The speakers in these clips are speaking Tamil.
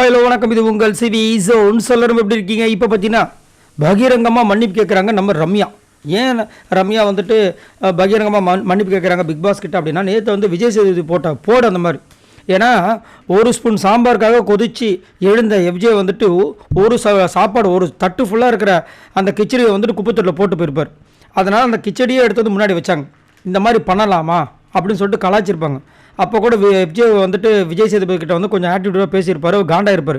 ஹலோ வணக்கம். இது உங்கள் சிவி ஜோன். சொல்லணும் எப்படி இருக்கீங்க? இப்போ பார்த்தீங்கன்னா பகிரங்கமாக மன்னிப்பு கேட்குறாங்க நம்ம ரம்யா. ஏன் ரம்யா வந்துட்டு பகிரங்கமாக மன்னிப்பு கேட்குறாங்க பிக் பாஸ் கிட்ட அப்படின்னா, நேற்று வந்து விஜய் சேதுபதி போட அந்த மாதிரி. ஏன்னா ஒரு ஸ்பூன் சாம்பாருக்காக கொதித்து எழுந்த எஃப்ஜே வந்துட்டு ஒரு சாப்பாடு ஒரு தட்டு ஃபுல்லாக இருக்கிற அந்த கிச்சடியை வந்துட்டு குப்பைத்தொட்டில் போட்டு போயிருப்பார். அதனால் அந்த கிச்சடியை எடுத்து வந்து முன்னாடி வச்சாங்க. இந்த மாதிரி பண்ணலாமா அப்படின்னு சொல்லிட்டு கலாச்சிருப்பாங்க. அப்போ கூட எஃப்ஜே வந்துட்டு விஜய் சேதுபதி கிட்ட வந்து கொஞ்சம் ஆட்டிடியூடாக பேசியிருப்பார், காண்டாக இருப்பார்.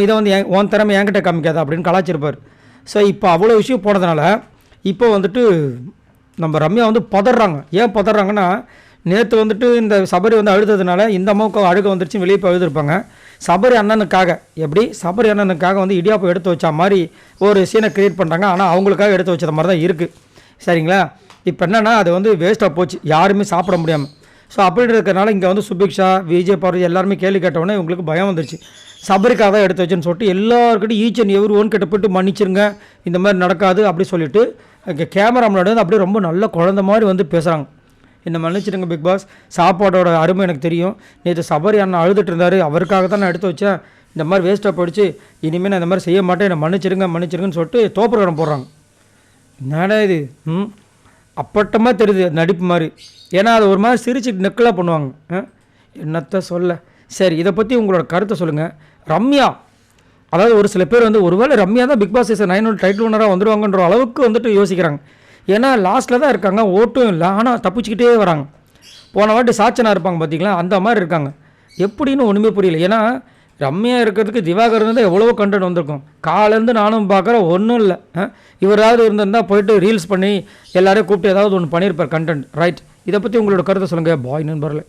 இதை வந்து உன் திறமை என்கிட்ட காமிக்காத அப்படின்னு கலாச்சிருப்பார். ஸோ இப்போ அவ்வளோ விஷயம் போனதுனால இப்போ வந்துட்டு நம்ம ரம்யா வந்து பதறாங்க. ஏன் பதறாங்கன்னா, நேற்று வந்துட்டு இந்த சபரி வந்து அழுததுனால இந்த அம்மாவுக்கு அழுக வந்துருச்சு, வெளியே போய் அழுதுருப்பாங்க. சபரி அண்ணனுக்காக சபரி அண்ணனுக்காக வந்து இடியாப்பம் எடுத்து வச்ச மாதிரி ஒரு சீனை க்ரியேட் பண்ணுறாங்க. ஆனால் அவங்களுக்காக எடுத்து வச்சது மாதிரி தான் இருக்குது. சரிங்களா? இப்போ என்னென்னா அது வந்து வேஸ்ட்டாக போச்சு, யாருமே சாப்பிட முடியாமல். ஸோ அப்படி இருக்கிறனால இங்கே வந்து சுபிக்ஷா, விஜய் பார்வதி எல்லாருமே கேள்வி கேட்டவுடனே இவங்களுக்கு பயம் வந்துருச்சு. சபரிக்காக தான் எடுத்து வச்சுன்னு சொல்லிட்டு எல்லாருக்கிட்டையும் ஈச் அண்ட் எவ்ரி ஒன் கிட்ட போய்ட்டு மன்னிச்சிருங்க, இந்த மாதிரி நடக்காது அப்படி சொல்லிவிட்டு இங்கே கேமரா முன்னாடி வந்து அப்படியே ரொம்ப நல்ல குழந்த மாதிரி வந்து பேசுகிறாங்க. என்னை மன்னிச்சிடுங்க பிக் பாஸ், சாப்பாடோட அருமை எனக்கு தெரியும். நேற்று சபரி அண்ணன் அழுதுட்டு இருந்தார், அவருக்காக தான் நான் எடுத்து வச்சேன். இந்த மாதிரி வேஸ்ட்டாக போயிடுச்சு, இனிமேல் நான் இந்த மாதிரி செய்ய மாட்டேன், என்னை மன்னிச்சிருங்கன்னு சொல்லிட்டு தோப்புரம் போடுறாங்க. என்னடா இது? அப்பட்டமாக தெரியுது நடிப்பு மாதிரி. ஏன்னா அது ஒரு மாதிரி சிரிச்சுட்டு நெக்கலாக பண்ணுவாங்க. என்னத்தை சொல்ல. சரி, இதை பற்றி உங்களோட கருத்தை சொல்லுங்கள். ரம்யா, அதாவது ஒரு சில பேர் வந்து ஒருவேளை ரம்யா தான் பிக் பாஸ் சீசன் 9 டைட்டில் வினராக வந்துடுவாங்கன்ற அளவுக்கு வந்துட்டு யோசிக்கிறாங்க. ஏன்னா லாஸ்ட்டில் தான் இருக்காங்க, ஓட்டும் இல்லை, ஆனால் தப்பிச்சுக்கிட்டே வராங்க. போன வாட்டி சாச்சனா இருப்பாங்க பார்த்தீங்களா, அந்த மாதிரி இருக்காங்க. எப்படின்னு ஒன்றுமே புரியல. ஏன்னா ரம்யா இருக்கிறதுக்கு திவாகர் தான் எவ்வளவோ கண்டென்ட் வந்திருக்கும். காலேருந்து நானும் பார்க்குறேன், ஒன்றும் இல்லை. இவராவது இருந்திருந்தால் போயிட்டு ரீல்ஸ் பண்ணி எல்லாரையும் கூப்பிட்டு ஏதாவது ஒன்று பண்ணியிருப்பார் கண்டென்ட். ரைட், இதை பற்றி உங்களோட கருத்தை சொல்லுங்கள் பாய் நண்பர்களே.